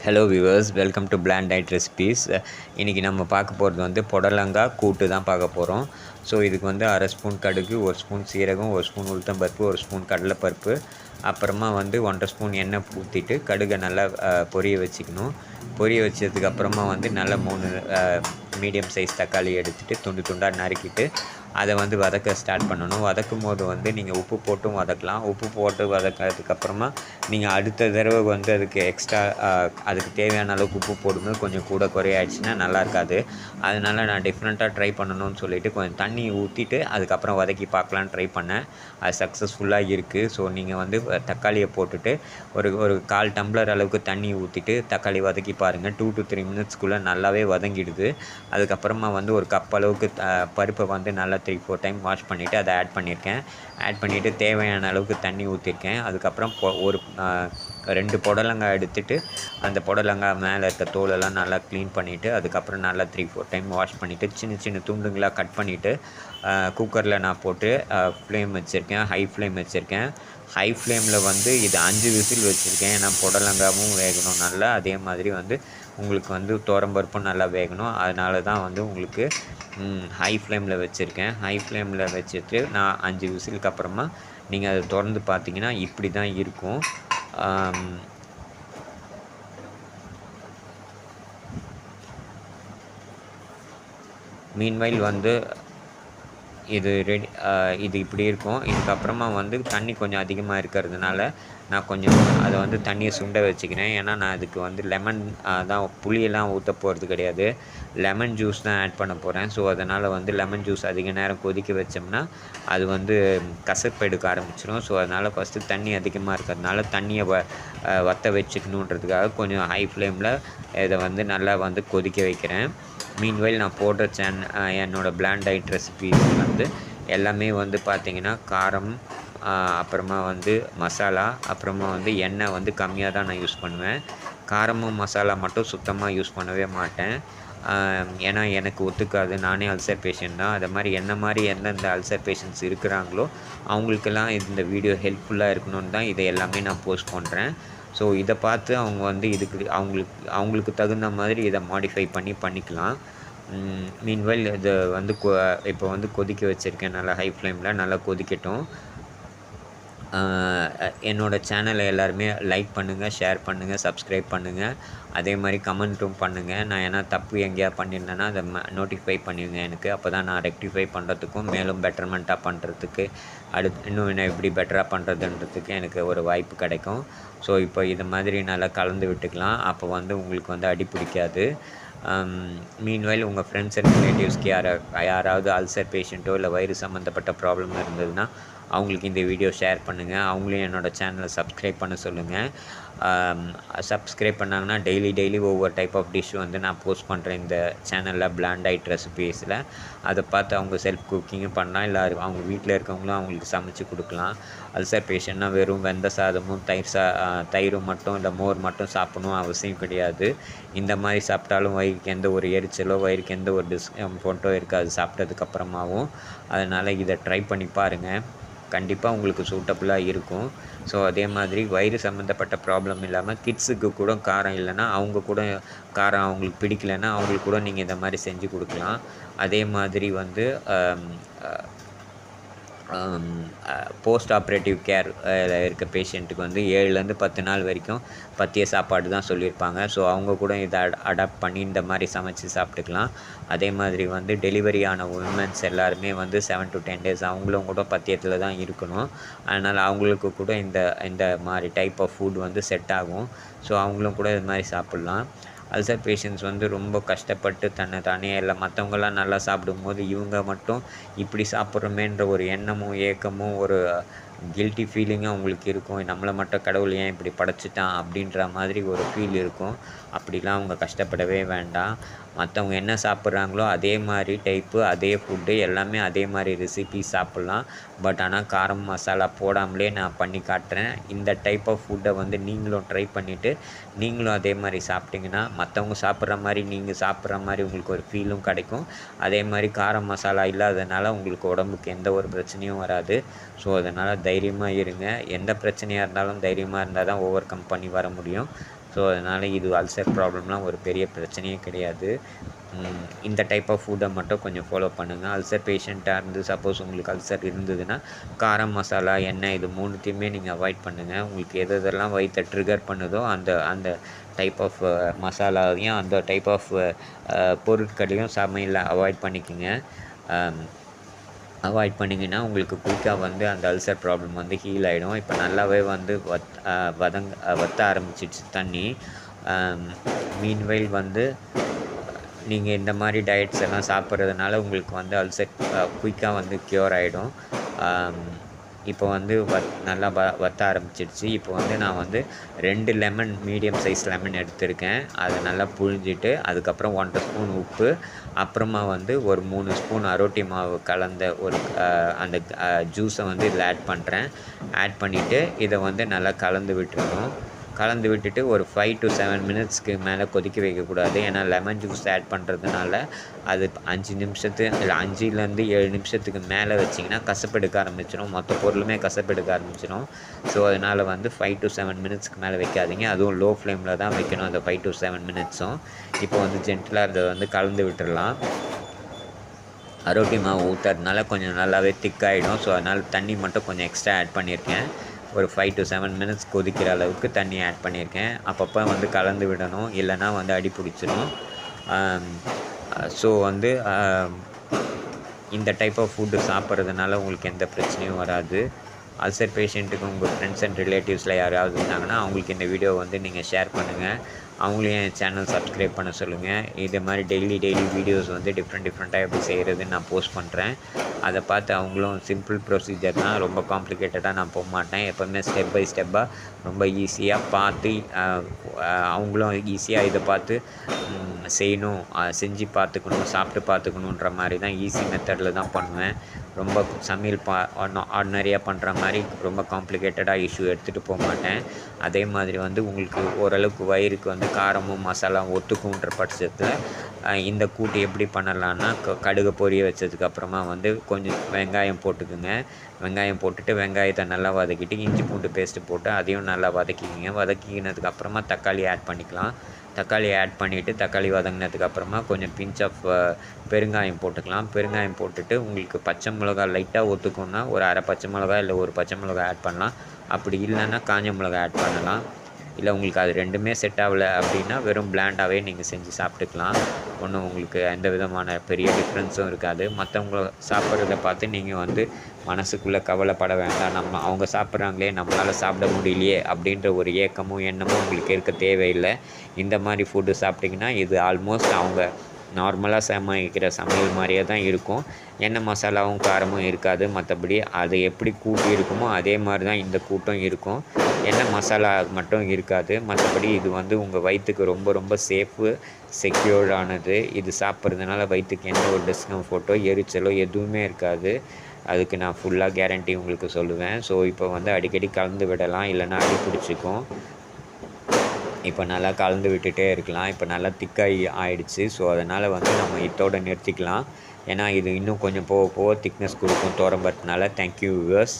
Hello viewers, welcome to plant diet recipes. இன்றைக்கி நம்ம பார்க்க போகிறது வந்து புடலங்காய் கூட்டு தான் பார்க்க போகிறோம். ஸோ இதுக்கு வந்து 1/2 ஸ்பூன் கடுகு, 1 ஸ்பூன் சீரகம், 1 ஸ்பூன் உளுத்தம்பருப்பு, 1 ஸ்பூன் கடலைப்பருப்பு, அப்புறமா வந்து 1/2 ஸ்பூன் எண்ணெய் ஊற்றிட்டு கடுகை நல்லா பொரிய வச்சுக்கணும். பொரிய வச்சதுக்கப்புறமா வந்து நல்லா 3 மீடியம் சைஸ் தக்காளி எடுத்துகிட்டு துண்டு துண்டாக நறுக்கிட்டு அதை வந்து வதக்க ஸ்டார்ட் பண்ணணும். வதக்கும் போது வந்து நீங்கள் உப்பு போட்டும் வதக்கலாம். உப்பு போட்டு வதக்கிறதுக்கப்புறமா நீங்கள் அடுத்த தடவை வந்து அதுக்கு எக்ஸ்ட்ரா அதுக்கு தேவையான அளவுக்கு உப்பு போடும்போது கொஞ்சம் கூட குறையாயிடுச்சுன்னா நல்லா இருக்காது. அதனால் நான் டிஃப்ரெண்ட்டாக ட்ரை பண்ணணும்னு சொல்லிவிட்டு கொஞ்சம் தண்ணி ஊற்றிட்டு அதுக்கப்புறம் வதக்கி பார்க்கலான்னு ட்ரை பண்ணேன். அது சக்ஸஸ்ஃபுல்லாக இருக்குது. ஸோ நீங்கள் வந்து தக்காளியை போட்டுட்டு ஒரு 1/4 டம்ளர் அளவுக்கு தண்ணி ஊற்றிட்டு தக்காளி வதக்கி பாருங்கள். 2 to 3 மினிட்ஸ்க்குள்ளே நல்லாவே வதங்கிடுது. அதுக்கப்புறமா வந்து ஒரு கப் அளவுக்கு பருப்பை வந்து நல்லா 3-4 டைம் வாஷ் பண்ணிவிட்டு அதை ஆட் பண்ணியிருக்கேன். ஆட் பண்ணிவிட்டு தேவையான அளவுக்கு தண்ணி ஊற்றிருக்கேன். அதுக்கப்புறம் ஒரு 2 புடலங்காய் எடுத்துகிட்டு அந்த புடலங்காய் மேலே இருக்க தோலெல்லாம் நல்லா க்ளீன் பண்ணிவிட்டு அதுக்கப்புறம் நல்லா 3-4 டைம் வாஷ் பண்ணிவிட்டு சின்ன சின்ன துண்டுங்களாக கட் பண்ணிவிட்டு குக்கரில் நான் போட்டு ஃப்ளேம் வச்சுருக்கேன். ஹை ஃப்ளேம் வச்சுருக்கேன். ஹை ஃப்ளேமில் வந்து இது 5 விசில் வச்சுருக்கேன். ஏன்னா புடலங்காயும் வேகணும் நல்லா. அதே மாதிரி வந்து உங்களுக்கு வந்து துவரம்பருப்பும் நல்லா வேகணும். அதனால தான் வந்து உங்களுக்கு ஹை ஃப்ளேமில் வச்சுருக்கேன். ஹை ஃப்ளேமில் வச்சுட்டு நான் 5 விசிலுக்கு அப்புறமா நீங்கள் அதை திறந்து பார்த்தீங்கன்னா இப்படி தான் இருக்கும். மீன்வைல் வந்து இது ரெடி, இது இப்படி இருக்கும். இதுக்கப்புறமா வந்து தண்ணி கொஞ்சம் அதிகமாக இருக்கிறதுனால நான் கொஞ்சம் அதை வந்து தண்ணியை சுண்ட வச்சுக்கிறேன். ஏன்னா நான் அதுக்கு வந்து லெமன் தான், புளியெல்லாம் ஊற்ற போகிறது கிடையாது. லெமன் ஜூஸ் தான் ஆட் பண்ண போகிறேன். ஸோ அதனால் வந்து லெமன் ஜூஸ் அதிக நேரம் கொதிக்க வச்சோம்னா அது வந்து கசப்பு எடுக்க ஆரம்பிச்சிடும். ஸோ அதனால் ஃபஸ்ட்டு தண்ணி அதிகமாக இருக்கிறதுனால தண்ணியை வற்ற வச்சுக்கணுன்றதுக்காக கொஞ்சம் ஹை ஃப்ளேமில் இதை வந்து நல்லா வந்து கொதிக்க வைக்கிறேன். மீன்வைல் நான் போடுற என்னோடய பிளாண்ட் டயட் ரெசிபீஸ் வந்து எல்லாமே வந்து பார்த்திங்கன்னா காரம், அப்புறமா வந்து மசாலா, அப்புறமா வந்து எண்ணெய் வந்து கம்மியாக தான் நான் யூஸ் பண்ணுவேன். காரமும் மசாலா மட்டும் சுத்தமாக யூஸ் பண்ணவே மாட்டேன். ஏன்னா எனக்கு ஒத்துக்காது. நானே அல்சர் பேஷண்ட் தான். அது மாதிரி என்ன மாதிரி எந்தெந்த அல்சர் பேஷண்ட்ஸ் இருக்கிறாங்களோ அவங்களுக்கெல்லாம் இந்த வீடியோ ஹெல்ப்ஃபுல்லாக இருக்கணும்னு தான் இதை எல்லாமே நான் போஸ்ட் பண்ணுறேன். ஸோ இதை பார்த்து அவங்க வந்து இதுக்கு அவங்களுக்கு தகுந்த மாதிரி இதை மாடிஃபை பண்ணிக்கலாம். மீன்வைல் இதை வந்து இப்போ வந்து கொதிக்க வச்சுருக்கேன். நல்லா ஹை ஃப்ளேமில் நல்லா கொதிக்கட்டும். என்னோடய சேனலை எல்லாருமே லைக் பண்ணுங்கள், ஷேர் பண்ணுங்கள், சப்ஸ்கிரைப் பண்ணுங்கள். அதே மாதிரி கமெண்ட்டும் பண்ணுங்கள். நான் ஏன்னா தப்பு எங்கேயா பண்ணியிருந்தேன்னா அதை நோட்டிஃபை பண்ணிடுங்க எனக்கு. அப்போ தான் நான் ரெக்டிஃபை பண்ணுறதுக்கும் மேலும் பெட்டர்மெண்ட்டாக பண்ணுறதுக்கு இன்னும் என்ன எப்படி பெட்டராக பண்ணுறதுன்றதுக்கு எனக்கு ஒரு வாய்ப்பு கிடைக்கும். ஸோ இப்போ இது மாதிரி நல்லா கலந்து விட்டுக்கலாம். அப்போ வந்து உங்களுக்கு வந்து அடி பிடிக்காது. மீன்வைல் உங்கள் ஃப்ரெண்ட்ஸ் அண்ட் ரிலேட்டிவ்ஸ்க்கு யாராவது அல்சர் பேஷண்ட்டோ இல்லை வயிறு சம்மந்தப்பட்ட ப்ராப்ளம் இருந்ததுன்னா அவங்களுக்கு இந்த வீடியோ ஷேர் பண்ணுங்கள். அவங்களையும் என்னோடய சேனலை சப்ஸ்கிரைப் பண்ண சொல்லுங்கள். சப்ஸ்கிரைப் பண்ணாங்கன்னா டெய்லி ஒவ்வொரு டைப் ஆஃப் டிஷ் வந்து நான் போஸ்ட் பண்ணுறேன் இந்த சேனலில் பிளாண்ட் டயட் ரெசிபீஸில். அதை பார்த்து அவங்க செல்ஃப் குக்கிங்கும் பண்ணலாம். இல்லை அவங்க வீட்டில் இருக்கவங்களும் அவங்களுக்கு சமைச்சு கொடுக்கலாம். அல்சர் பேஷண்ட்னா வெறும் வெந்த சாதமும் தயிரும் மட்டும் இல்லை மோர் மட்டும் சாப்பிடணும் அவசியம் கிடையாது. இந்த மாதிரி சாப்பிட்டாலும் வயிறுக்கு எந்த ஒரு எரிச்சலோ வயிறுக்கு எந்த ஒரு டிஸ்கம்ஃபர்ட்டோ இருக்காது சாப்பிட்டதுக்கப்புறமாவும். அதனால் இதை ட்ரை பண்ணி பாருங்கள். கண்டிப்பாக உங்களுக்கு சூட்டபுளாக இருக்கும். ஸோ அதே மாதிரி வயிறு சம்மந்தப்பட்ட ப்ராப்ளம் இல்லாமல் கிட்ஸுக்கு கூட காரம் இல்லைன்னா அவங்க கூட காரம் அவங்களுக்கு பிடிக்கலைன்னா அவங்களுக்கு கூட நீங்கள் இந்த மாதிரி செஞ்சு கொடுக்கலாம். அதே மாதிரி வந்து போஸ்ட் ஆப்ரேட்டிவ் கேர் இருக்க பேஷண்ட்டுக்கு வந்து 7லேருந்து 10 நாள் வரைக்கும் பத்திய சாப்பாடு தான் சொல்லியிருப்பாங்க. ஸோ அவங்க கூட இதை அடாப்ட் பண்ணி இந்த மாதிரி சமைச்சு சாப்பிட்டுக்கலாம். அதே மாதிரி வந்து டெலிவரி ஆன உமன்ஸ் எல்லாருமே வந்து 7 to 10 days அவங்களும் கூட பத்தியத்தில் தான் இருக்கணும். அதனால் அவங்களுக்கு கூட இந்த மாதிரி டைப் ஆஃப் ஃபுட் வந்து செட் ஆகும். ஸோ அவங்களும் கூட இது மாதிரி சாப்பிட்லாம். அல்சர் பேஷண்ட்ஸ் வந்து ரொம்ப கஷ்டப்பட்டு தானே இல்லை மற்றவங்களாம் நல்லா சாப்பிடும்போது இவங்க மட்டும் இப்படி சாப்பிட்றோமேன்ற ஒரு எண்ணமும் ஏக்கமும் ஒரு கில்ட்டி ஃபீலிங்கும் அவங்களுக்கு இருக்கும். நம்மளை மட்டும் கடவுள் ஏன் இப்படி படைச்சிட்டான் அப்படின்ற மாதிரி ஒரு ஃபீல் இருக்கும். அப்படிலாம் அவங்க கஷ்டப்படவே வேண்டாம். மற்றவங்க என்ன சாப்பிட்றாங்களோ அதே மாதிரி டைப்பு அதே ஃபுட்டு எல்லாமே அதே மாதிரி ரெசிபி சாப்பிட்லாம். பட் ஆனால் காரம் மசாலா போடாமலே நான் பண்ணி காட்டுறேன். இந்த டைப் ஆஃப் ஃபுட்டை வந்து நீங்களும் ட்ரை பண்ணிவிட்டு நீங்களும் அதே மாதிரி சாப்பிட்டிங்கன்னா மற்றவங்க சாப்பிட்ற மாதிரி நீங்கள் சாப்பிட்ற மாதிரி உங்களுக்கு ஒரு ஃபீலும் கிடைக்கும். அதே மாதிரி காரம் மசாலா இல்லாததுனால உங்களுக்கு உடம்புக்கு எந்த ஒரு பிரச்சனையும் வராது. ஸோ அதனால் தைரியமாக இருங்க. எந்த பிரச்சனையாக இருந்தாலும் தைரியமாக இருந்தால் தான் ஓவர் கம் பண்ணி வர முடியும். ஸோ அதனால் இது அல்சர் ப்ராப்ளம்லாம் ஒரு பெரிய பிரச்சனையே கிடையாது. இந்த டைப் ஆஃப் ஃபுட்டை மட்டும் கொஞ்சம் ஃபாலோ பண்ணுங்கள். அல்சர் பேஷண்ட்டாக இருந்து சப்போஸ் உங்களுக்கு அல்சர் இருந்ததுன்னா காரம், மசாலா, எண்ணெய் இது 3த்தையுமே நீங்கள் அவாய்ட் பண்ணுங்கள். உங்களுக்கு எதெல்லாம் வயிற்றை ட்ரிகர் பண்ணுதோ அந்த அந்த டைப் ஆஃப் மசாலாவையும் அந்த டைப் ஆஃப் பொருட்களையும் சமையலில் அவாய்ட் பண்ணிக்கோங்க. அவாய்ட் பண்ணிங்கன்னா உங்களுக்கு குயிக்காக வந்து அந்த அல்சர் ப்ராப்ளம் வந்து ஹீல் ஆகிடும். இப்போ நல்லாவே வந்து வத்த ஆரம்பிச்சிடுச்சு தண்ணி. மீன்வைல் வந்து நீங்கள் இந்த மாதிரி டயட்ஸ் எல்லாம் சாப்பிட்றதுனால உங்களுக்கு வந்து அல்சர் குயிக்காக வந்து க்யூர் ஆகிடும். இப்போ வந்து நல்லா வத்த ஆரம்பிச்சிடுச்சு. இப்போ வந்து நான் வந்து 2 லெமன் மீடியம் சைஸ் லெமன் எடுத்திருக்கேன். அதை நல்லா புழிஞ்சிட்டு அதுக்கப்புறம் 1 ஸ்பூன் உப்பு, அப்புறமா வந்து ஒரு 3 ஸ்பூன் அரோட்டி மாவு கலந்த ஒரு அந்த ஜூஸை வந்து இதில் ஆட் பண்ணுறேன். ஆட் பண்ணிவிட்டு இதை வந்து நல்லா கலந்து விட்டுறணும். கலந்து விட்டுட்டு ஒரு 5 to 7 மினிட்ஸ்க்கு மேலே கொதிக்க வைக்கக்கூடாது. ஏன்னா லெமன் ஜூஸ் ஆட் பண்ணுறதுனால அது 5 நிமிஷத்து இல்லை 5லேருந்து 7 நிமிஷத்துக்கு மேலே வச்சிங்கன்னா கசப்பெடுக்க ஆரம்பிச்சிடும். மொத்த பொருளுமே கசப்பெடுக்க ஆரம்பிச்சிடும். ஸோ அதனால் வந்து 5 to 7 மினிட்ஸ்க்கு மேலே வைக்காதீங்க. அதுவும் லோ ஃப்ளேமில் தான் வைக்கணும் அந்த 5 to 7 மினிட்ஸும். இப்போ வந்து ஜென்டிலாக அதை வந்து கலந்து விட்டுடலாம். அரோட்டி மாவு ஊற்றுறதுனால கொஞ்சம் நல்லாவே திக்காகிடும். ஸோ அதனால் தண்ணி மட்டும் கொஞ்சம் எக்ஸ்ட்ரா ஆட் பண்ணியிருக்கேன். ஒரு 5 to 7 மினிட்ஸ் கொதிக்கிற அளவுக்கு தண்ணி ஆட் பண்ணியிருக்கேன். அப்பப்போ வந்து கலந்து விடணும், இல்லைனா வந்து அடி பிடிச்சிடும். ஸோ வந்து இந்த டைப் ஆஃப் ஃபுட்டு சாப்பிட்றதுனால உங்களுக்கு எந்த பிரச்சனையும் வராது. அல்சர் பேஷண்ட்டுக்கு உங்கள் ஃப்ரெண்ட்ஸ் அண்ட் ரிலேட்டிவ்ஸில் யாராவது இருந்தாங்கன்னா அவங்களுக்கு இந்த வீடியோ வந்து நீங்கள் ஷேர் பண்ணுங்கள். அவங்களையும் என் சேனல் சப்ஸ்கிரைப் பண்ண சொல்லுங்கள். இது மாதிரி டெய்லி வீடியோஸ் வந்து டிஃப்ரெண்ட்டாக எப்படி செய்கிறதுன்னு நான் போஸ்ட் பண்ணுறேன். அதை பார்த்து அவங்களும் சிம்பிள் ப்ரொசீஜர் தான், ரொம்ப காம்ப்ளிகேட்டடாக நான் போக மாட்டேன். எப்போவுமே ஸ்டெப் பை ஸ்டெப்பாக ரொம்ப ஈஸியாக பார்த்து அவங்களும் ஈஸியாக இதை பார்த்து செய்யணும், செஞ்சு பார்த்துக்கணும், சாப்பிட்டு பார்த்துக்கணுன்ற மாதிரி தான் ஈஸி மெத்தடில் தான் பண்ணுவேன். ரொம்ப சமையல் ஆர்டினரியாக பண்ணுற மாதிரி ரொம்ப காம்ப்ளிகேட்டடாக இஷ்யூ எடுத்துகிட்டு போக மாட்டேன். அதே மாதிரி வந்து உங்களுக்கு ஓரளவுக்கு வயிறுக்கு வந்து காரமும் மசாலாவும் ஒத்துக்குன்ற பட்சத்தில் இந்த கூட்டு எப்படி பண்ணலான்னா கடுகு பொரிய வச்சதுக்கப்புறமா வந்து கொஞ்சம் வெங்காயம் போட்டுக்குங்க. வெங்காயம் போட்டுட்டு வெங்காயத்தை நல்லா வதக்கிட்டு இஞ்சி பூண்டு பேஸ்ட்டு போட்டு அதையும் நல்லா வதக்கிக்கிங்க. வதக்கினதுக்கப்புறமா தக்காளி ஆட் பண்ணிக்கலாம். தக்காளி ஆட் பண்ணிவிட்டு தக்காளி வதங்கினதுக்கப்புறமா கொஞ்சம் பிஞ்ச் ஆஃப் பெருங்காயம் போட்டுக்கலாம். பெருங்காயம் போட்டுட்டு உங்களுக்கு பச்சை மிளகா லைட்டாக ஒத்துக்குன்னா ஒரு அரை பச்சை மிளகா இல்லை ஒரு பச்சை மிளகா ஆட் பண்ணலாம். அப்படி இல்லைன்னா காஞ்ச மிளகா ஆட் பண்ணலாம். இல்லை உங்களுக்கு அது ரெண்டுமே செட் ஆகலை அப்படின்னா வெறும் பிளாண்டாகவே நீங்கள் செஞ்சு சாப்பிட்டுக்கலாம். ஒன்றும் உங்களுக்கு எந்த விதமான பெரிய டிஃப்ரென்ஸும் இருக்காது. மற்றவங்கள சாப்பிட்றத பார்த்து நீங்கள் வந்து மனசுக்குள்ளே கவலைப்பட வேண்டாம். அவங்க சாப்பிட்றாங்களே நம்மளால் சாப்பிட முடியலையே அப்படின்ற ஒரு ஏக்கமும் எண்ணமும் உங்களுக்கு இருக்க தேவையில்லை. இந்த மாதிரி ஃபுட்டு சாப்பிட்டிங்கன்னா இது ஆல்மோஸ்ட் அவங்க நார்மலாக சமைக்கிற சமையல் மாதிரியே தான் இருக்கும். எண்ணெய் மசாலாவும் காரமும் இருக்காது. மற்றபடி அது எப்படி கூட்டு இருக்குமோ அதே மாதிரி தான் இந்த கூட்டும் இருக்கும். எண்ணெய் மசாலா மட்டும் இருக்காது. மற்றபடி இது வந்து உங்கள் வயிற்றுக்கு ரொம்ப சேஃபு, செக்யூர்டானது. இது சாப்பிட்றதுனால வயிற்றுக்கு எந்த ஒரு டிஸ்கம்ஃபர்ட்டோ எரிச்சலோ எதுவுமே இருக்காது. அதுக்கு நான் ஃபுல்லாக கேரண்டி உங்களுக்கு சொல்லுவேன். ஸோ இப்போ வந்து அடிக்கடி கலந்து விடலாம், இல்லைன்னா அடி பிடிச்சிக்கும். இப்போ நல்லா கலந்து விட்டுட்டே இருக்கலாம். இப்போ நல்லா திக்காகி ஆயிடுச்சு. ஸோ அதனால் வந்து நம்ம இதோட நிறுத்திக்கலாம். ஏன்னா இது இன்னும் கொஞ்சம் போக திக்னஸ் கொடுக்கும் துவரம்பருப்புனால. Thank you viewers.